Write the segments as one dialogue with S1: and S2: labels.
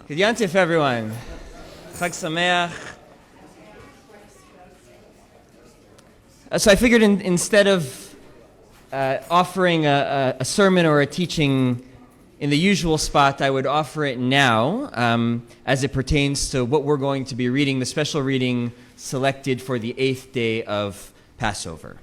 S1: Good Yantif, everyone. Chag Sameach. So I figured instead of offering a sermon or a teaching in the usual spot, I would offer it now as it pertains to what we're going to be reading, the special reading selected for the 8th day of Passover.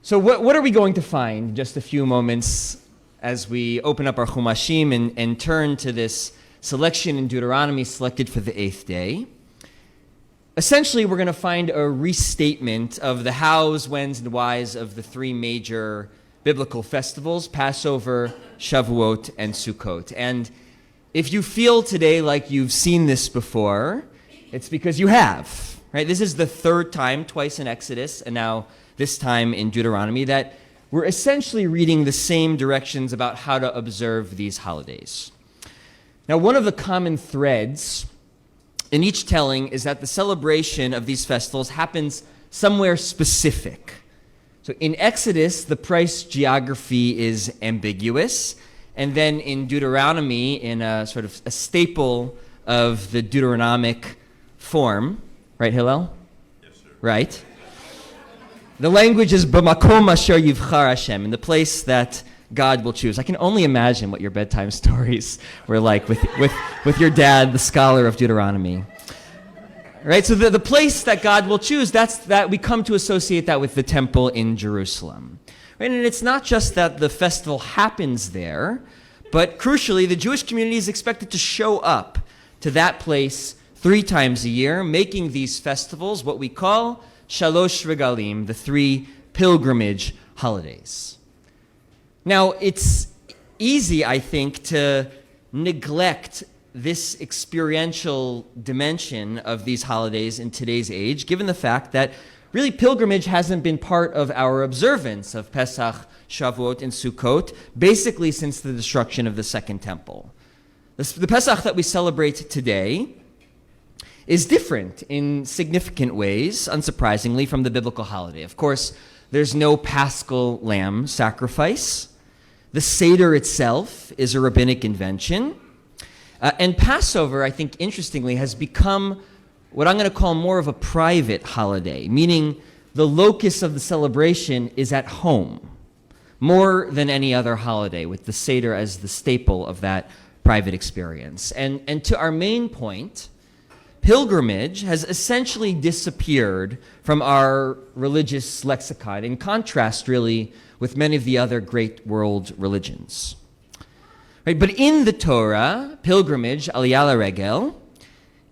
S1: So what are we going to find in just a few moments as we open up our Chumashim and turn to this selection in Deuteronomy selected for the 8th day? Essentially, we're going to find a restatement of the hows, whens, and whys of the three major biblical festivals, Passover, Shavuot, and Sukkot. And if you feel today like you've seen this before, it's because you have, right? This is the third time, twice in Exodus, and now this time in Deuteronomy, that we're essentially reading the same directions about how to observe these holidays. Now, one of the common threads in each telling is that the celebration of these festivals happens somewhere specific. So in Exodus, the precise geography is ambiguous. And then in Deuteronomy, in a sort of a staple of the Deuteronomic form, right, Hillel?
S2: Yes, sir.
S1: Right? The language is b'makom asher yivchar Hashem, in the place that God will choose. I can only imagine what your bedtime stories were like with your dad, the scholar of Deuteronomy. Right? So the place that God will choose, that we come to associate that with the temple in Jerusalem. Right? And it's not just that the festival happens there, but crucially, the Jewish community is expected to show up to that place 3 times a year, making these festivals what we call Shalosh Regalim, the 3 pilgrimage holidays. Now, it's easy, I think, to neglect this experiential dimension of these holidays in today's age, given the fact that really pilgrimage hasn't been part of our observance of Pesach, Shavuot, and Sukkot, basically since the destruction of the Second Temple. The Pesach that we celebrate today is different in significant ways, unsurprisingly, from the biblical holiday. Of course, there's no paschal lamb sacrifice. The Seder itself is a rabbinic invention. And Passover, I think, interestingly, has become what I'm going to call more of a private holiday, meaning the locus of the celebration is at home, more than any other holiday, with the Seder as the staple of that private experience. And to our main point, pilgrimage has essentially disappeared from our religious lexicon, in contrast, really, with many of the other great world religions. Right? But in the Torah, pilgrimage, aliyah regel,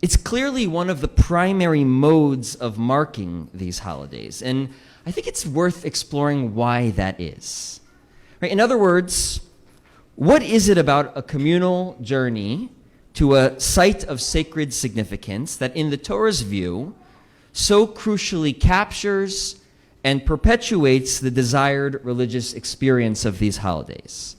S1: it's clearly one of the primary modes of marking these holidays. And I think it's worth exploring why that is. Right? In other words, what is it about a communal journey to a site of sacred significance that in the Torah's view so crucially captures and perpetuates the desired religious experience of these holidays?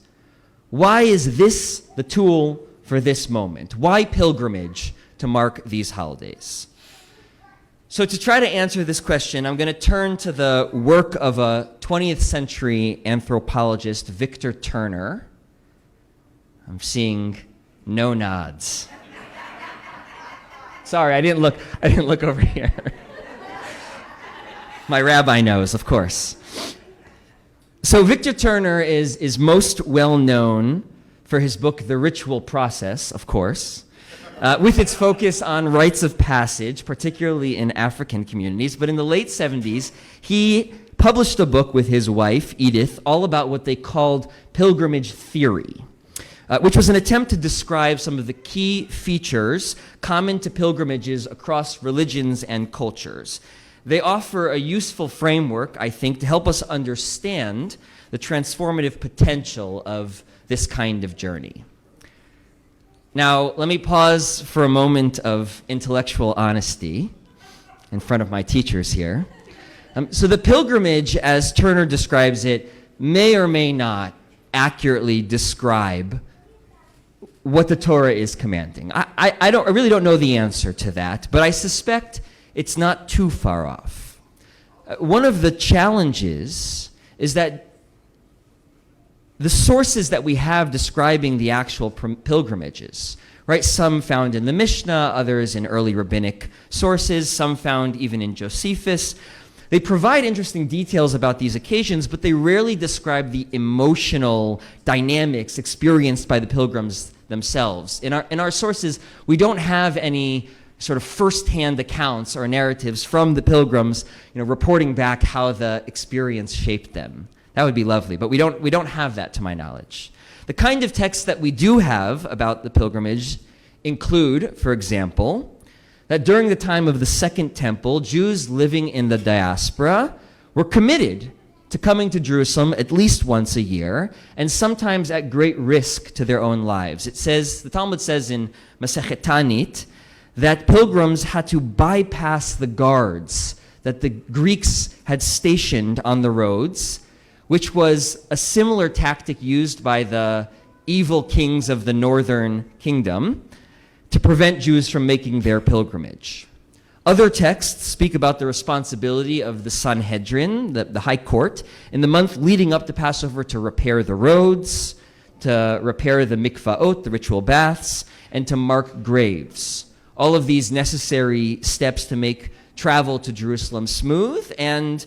S1: Why is this the tool for this moment? Why pilgrimage to mark these holidays? So to try to answer this question, I'm going to turn to the work of a 20th century anthropologist, Victor Turner. I'm seeing no nods. Sorry, I didn't look over here. My rabbi knows, of course. So Victor Turner is most well known for his book, The Ritual Process, of course, with its focus on rites of passage, particularly in African communities. But in the late 70s, he published a book with his wife, Edith, all about what they called pilgrimage theory, which was an attempt to describe some of the key features common to pilgrimages across religions and cultures. They offer a useful framework, I think, to help us understand the transformative potential of this kind of journey. Now, let me pause for a moment of intellectual honesty in front of my teachers here. So the pilgrimage, as Turner describes it, may or may not accurately describe what the Torah is commanding. I really don't know the answer to that, but I suspect it's not too far off. One of the challenges is that the sources that we have describing the actual pilgrimages, right? Some found in the Mishnah, others in early rabbinic sources, some found even in Josephus. They provide interesting details about these occasions, but they rarely describe the emotional dynamics experienced by the pilgrims themselves. In our sources, we don't have any sort of first-hand accounts or narratives from the pilgrims, reporting back how the experience shaped them. That would be lovely, but we don't have that to my knowledge. The kind of texts that we do have about the pilgrimage include, for example, that during the time of the Second Temple, Jews living in the diaspora were committed to coming to Jerusalem at least once a year, and sometimes at great risk to their own lives. The Talmud says in Masechet Panitz that pilgrims had to bypass the guards that the Greeks had stationed on the roads, which was a similar tactic used by the evil kings of the northern kingdom to prevent Jews from making their pilgrimage. Other texts speak about the responsibility of the Sanhedrin, the high court, in the month leading up to Passover to repair the roads, to repair the mikvaot, the ritual baths, and to mark graves. All of these necessary steps to make travel to Jerusalem smooth, and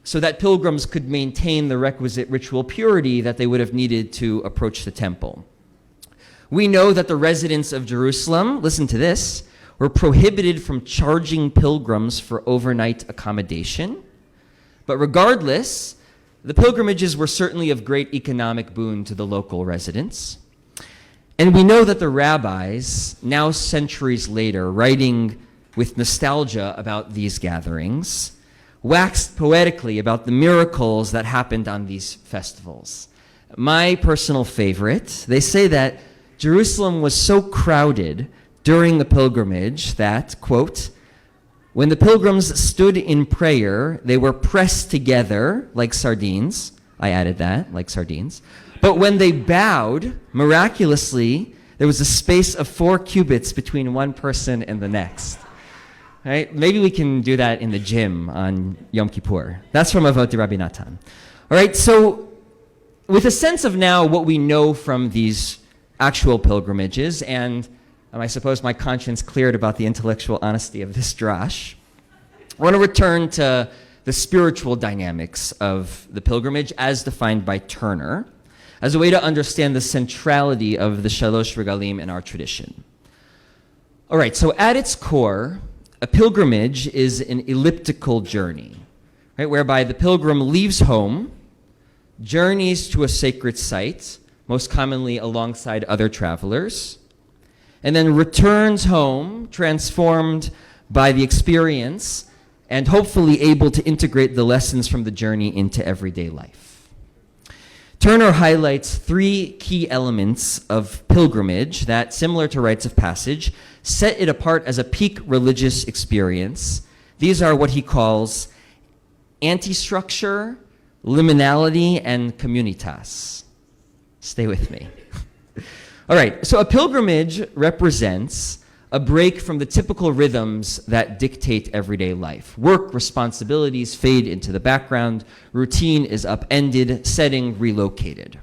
S1: so that pilgrims could maintain the requisite ritual purity that they would have needed to approach the temple. We know that the residents of Jerusalem, listen to this, were prohibited from charging pilgrims for overnight accommodation. But regardless, the pilgrimages were certainly of great economic boon to the local residents. And we know that the rabbis, now centuries later, writing with nostalgia about these gatherings, waxed poetically about the miracles that happened on these festivals. My personal favorite, they say that Jerusalem was so crowded during the pilgrimage that, quote, when the pilgrims stood in prayer, they were pressed together like sardines. I added that, like sardines. But when they bowed, miraculously, there was a space of 4 cubits between one person and the next. Right? Maybe we can do that in the gym on Yom Kippur. That's from Avot Rabbi Natan. All right, so with a sense of now what we know from these actual pilgrimages, and I suppose my conscience cleared about the intellectual honesty of this drash, I want to return to the spiritual dynamics of the pilgrimage as defined by Turner, as a way to understand the centrality of the Shalosh Regalim in our tradition. All right, so at its core, a pilgrimage is an elliptical journey, right, whereby the pilgrim leaves home, journeys to a sacred site, most commonly alongside other travelers, and then returns home, transformed by the experience, and hopefully able to integrate the lessons from the journey into everyday life. Turner highlights 3 key elements of pilgrimage that, similar to rites of passage, set it apart as a peak religious experience. These are what he calls anti-structure, liminality, and communitas. Stay with me. All right, so a pilgrimage represents a break from the typical rhythms that dictate everyday life. Work, responsibilities fade into the background, routine is upended, setting relocated.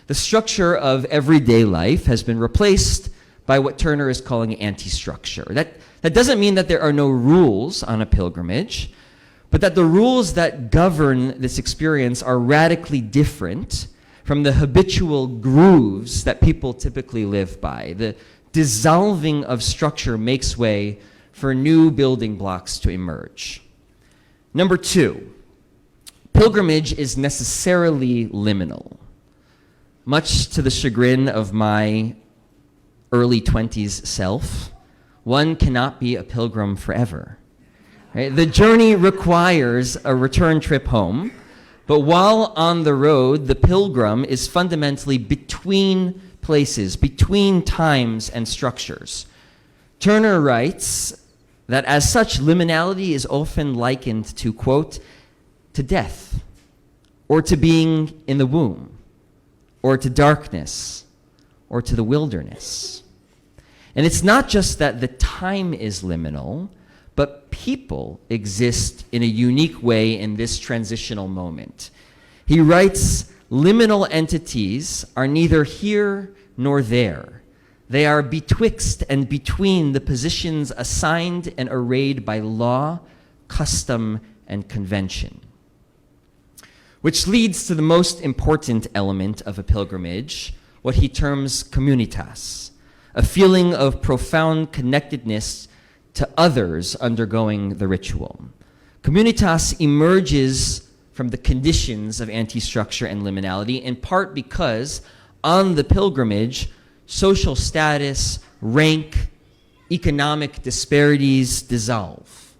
S1: The structure of everyday life has been replaced by what Turner is calling anti-structure. That doesn't mean that there are no rules on a pilgrimage, but that the rules that govern this experience are radically different from the habitual grooves that people typically live by. The dissolving of structure makes way for new building blocks to emerge. Number 2, pilgrimage is necessarily liminal. Much to the chagrin of my early 20s self, one cannot be a pilgrim forever. Right? The journey requires a return trip home, but while on the road, the pilgrim is fundamentally between places, between times and structures. Turner writes that as such, liminality is often likened to, quote, to death, or to being in the womb, or to darkness, or to the wilderness. And it's not just that the time is liminal, but people exist in a unique way in this transitional moment. He writes, liminal entities are neither here nor there. They are betwixt and between the positions assigned and arrayed by law, custom, and convention. Which leads to the most important element of a pilgrimage, what he terms communitas, a feeling of profound connectedness to others undergoing the ritual. Communitas emerges from the conditions of anti-structure and liminality, in part because on the pilgrimage, social status, rank, economic disparities dissolve.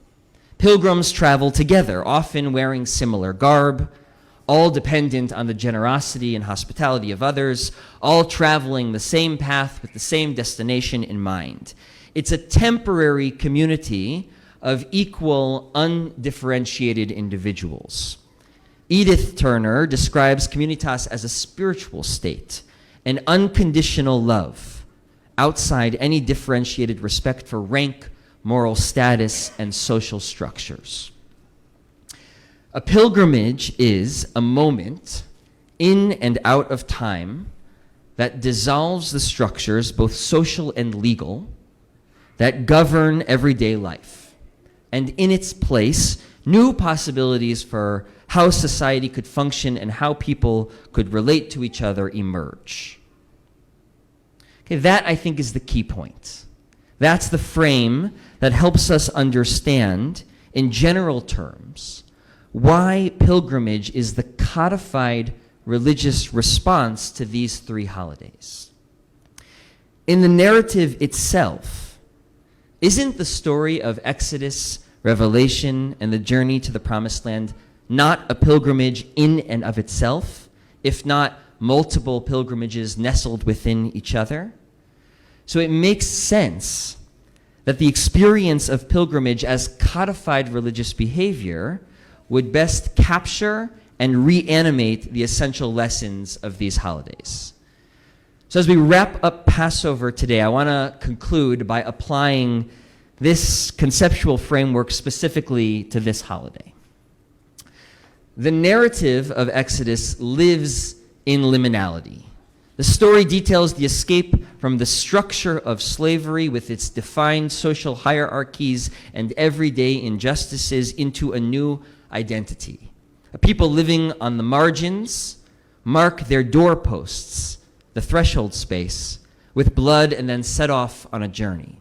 S1: Pilgrims travel together, often wearing similar garb, all dependent on the generosity and hospitality of others, all traveling the same path with the same destination in mind. It's a temporary community of equal, undifferentiated individuals. Edith Turner describes communitas as a spiritual state, an unconditional love, outside any differentiated respect for rank, moral status, and social structures. A pilgrimage is a moment in and out of time that dissolves the structures, both social and legal, that govern everyday life. And in its place, new possibilities for how society could function and how people could relate to each other emerge. Okay, that I think is the key point. That's the frame that helps us understand, in general terms, why pilgrimage is the codified religious response to these three holidays. In the narrative itself, isn't the story of Exodus, Revelation, and the journey to the Promised Land not a pilgrimage in and of itself, if not multiple pilgrimages nestled within each other? So it makes sense that the experience of pilgrimage as codified religious behavior would best capture and reanimate the essential lessons of these holidays. So as we wrap up Passover today, I want to conclude by applying this conceptual framework specifically to this holiday. The narrative of Exodus lives in liminality. The story details the escape from the structure of slavery with its defined social hierarchies and everyday injustices into a new identity. A people living on the margins mark their doorposts, the threshold space, with blood and then set off on a journey.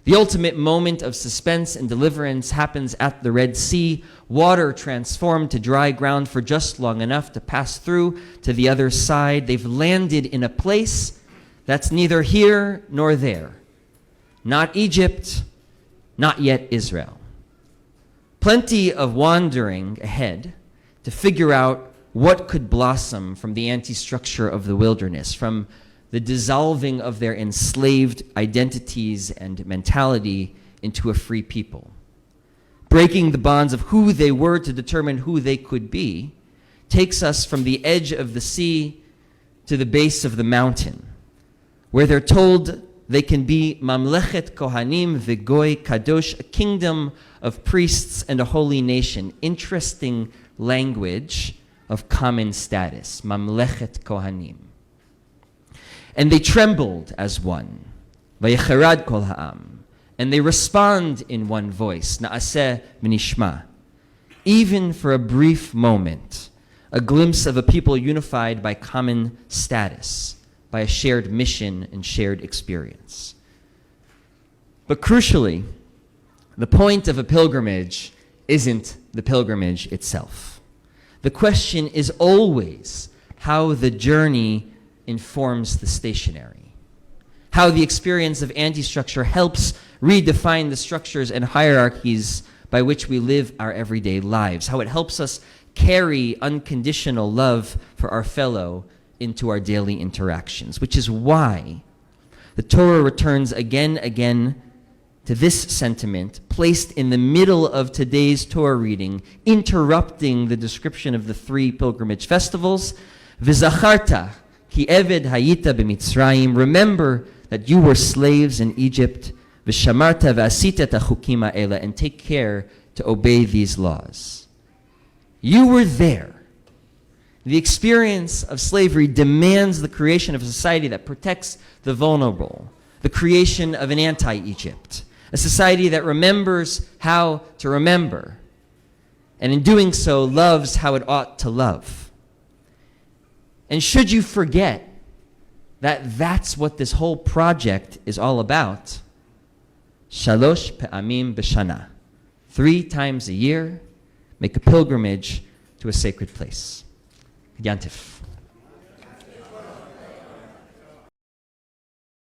S1: The ultimate moment of suspense and deliverance happens at the Red Sea, water transformed to dry ground for just long enough to pass through to the other side. They've landed in a place that's neither here nor there. Not Egypt, not yet Israel. Plenty of wandering ahead to figure out what could blossom from the anti-structure of the wilderness, from the dissolving of their enslaved identities and mentality into a free people. Breaking the bonds of who they were to determine who they could be takes us from the edge of the sea to the base of the mountain, where they're told they can be Mamlechet Kohanim V'Goy Kadosh, a kingdom of priests and a holy nation. Interesting language of common status, Mamlechet Kohanim. And they trembled as one, Vayecherad Kol Ha'am, and they respond in one voice, Na'aseh V'Nishma. Even for a brief moment, a glimpse of a people unified by common status, by a shared mission and shared experience. But crucially, the point of a pilgrimage isn't the pilgrimage itself. The question is always how the journey informs the stationary, how the experience of anti-structure helps redefine the structures and hierarchies by which we live our everyday lives, how it helps us carry unconditional love for our fellow into our daily interactions, which is why the Torah returns again to this sentiment placed in the middle of today's Torah reading, interrupting the description of the three pilgrimage festivals. V'zacharta ki eved hayita b'Mitzrayim, remember that you were slaves in Egypt. V'shamarta v'asita et hachukim ha'ela, and take care to obey these laws. You were there. The experience of slavery demands the creation of a society that protects the vulnerable, the creation of an anti-Egypt, a society that remembers how to remember, and in doing so, loves how it ought to love. And should you forget that that's what this whole project is all about, Shalosh pe'amim b'shana, 3 times a year, make a pilgrimage to a sacred place. Yantif.